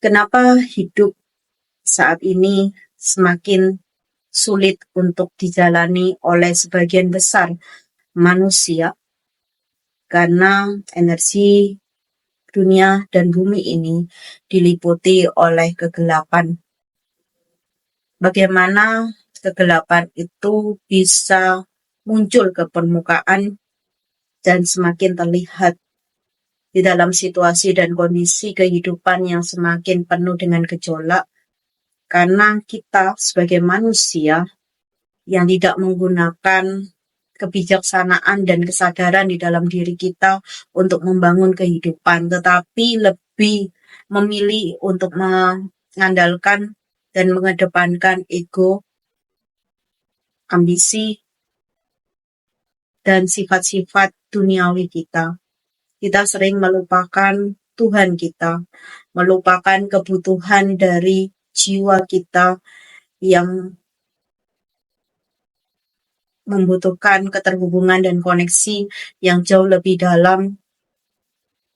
Kenapa hidup saat ini semakin sulit untuk dijalani oleh sebagian besar manusia? Karena energi dunia dan bumi ini diliputi oleh kegelapan. Bagaimana kegelapan itu bisa muncul ke permukaan dan semakin terlihat di dalam situasi dan kondisi kehidupan yang semakin penuh dengan gejolak, karena kita sebagai manusia yang tidak menggunakan kebijaksanaan dan kesadaran di dalam diri kita untuk membangun kehidupan, tetapi lebih memilih untuk mengandalkan dan mengedepankan ego, ambisi, dan sifat-sifat duniawi kita. Kita sering melupakan Tuhan kita, melupakan kebutuhan dari jiwa kita yang membutuhkan keterhubungan dan koneksi yang jauh lebih dalam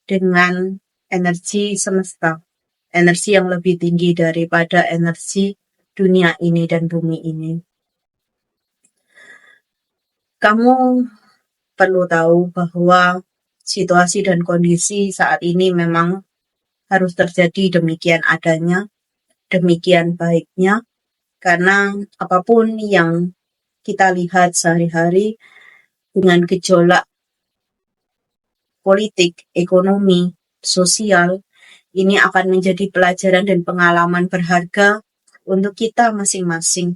dengan energi semesta, energi yang lebih tinggi daripada energi dunia ini dan bumi ini. Kamu perlu tahu bahwa situasi dan kondisi saat ini memang harus terjadi demikian adanya, demikian baiknya, karena apapun yang kita lihat sehari-hari dengan gejolak politik, ekonomi, sosial, ini akan menjadi pelajaran dan pengalaman berharga untuk kita masing-masing,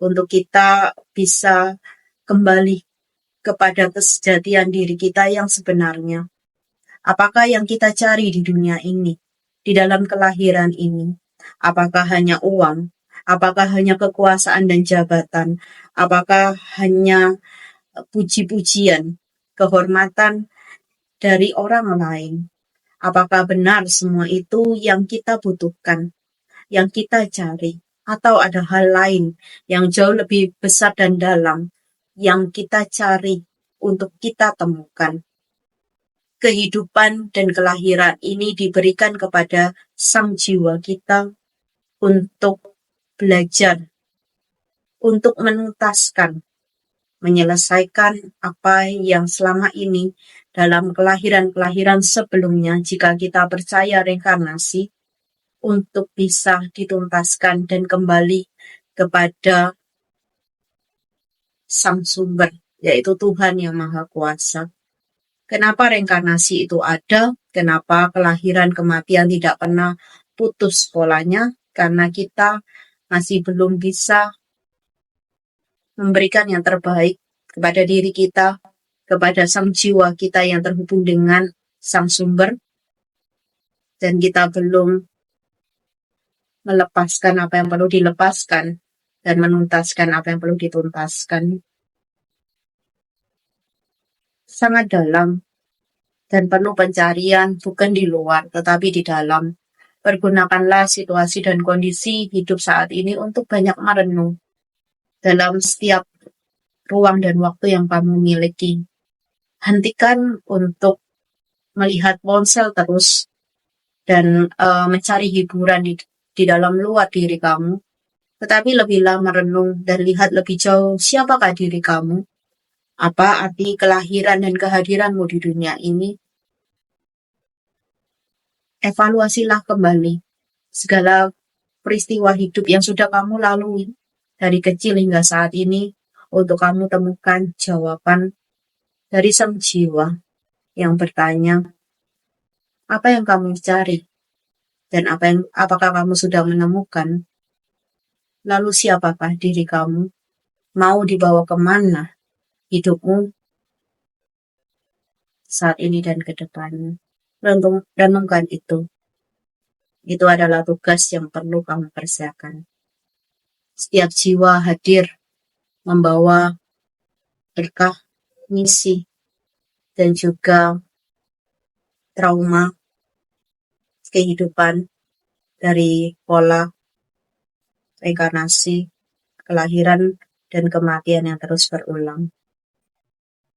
untuk kita bisa kembali kepada kesejatian diri kita yang sebenarnya. Apakah yang kita cari di dunia ini, di dalam kelahiran ini? Apakah hanya uang? Apakah hanya kekuasaan dan jabatan? Apakah hanya puji-pujian, kehormatan dari orang lain? Apakah benar semua itu yang kita butuhkan, yang kita cari? Atau ada hal lain yang jauh lebih besar dan dalam yang kita cari untuk kita temukan? Kehidupan dan kelahiran ini diberikan kepada sang jiwa kita untuk belajar, untuk menuntaskan, menyelesaikan apa yang selama ini dalam kelahiran-kelahiran sebelumnya, jika kita percaya reinkarnasi, untuk bisa dituntaskan dan kembali kepada sang sumber, yaitu Tuhan yang Maha Kuasa. Kenapa reinkarnasi itu ada? Kenapa kelahiran kematian tidak pernah putus polanya? Karena kita masih belum bisa memberikan yang terbaik kepada diri kita, kepada sang jiwa kita yang terhubung dengan sang sumber, dan kita belum melepaskan apa yang perlu dilepaskan dan menuntaskan apa yang perlu dituntaskan. Sangat dalam dan penuh pencarian, bukan di luar tetapi di dalam. Pergunakanlah situasi dan kondisi hidup saat ini untuk banyak merenung dalam setiap ruang dan waktu yang kamu miliki. Hentikan untuk melihat ponsel terus dan mencari hiburan di dalam luar diri kamu, tetapi lebihlah merenung dan lihat lebih jauh siapakah diri kamu, apa arti kelahiran dan kehadiranmu di dunia ini. Evaluasilah kembali segala peristiwa hidup yang sudah kamu lalui dari kecil hingga saat ini, untuk kamu temukan jawaban dari sang jiwa yang bertanya, apa yang kamu cari? Dan apakah kamu sudah menemukan? Lalu siapakah diri kamu? Mau dibawa kemana hidupmu saat ini dan ke depannya? Renungkan itu. Itu adalah tugas yang perlu kamu kerjakan. Setiap jiwa hadir membawa berkah, misi, dan juga trauma kehidupan dari pola reinkarnasi, kelahiran, dan kematian yang terus berulang.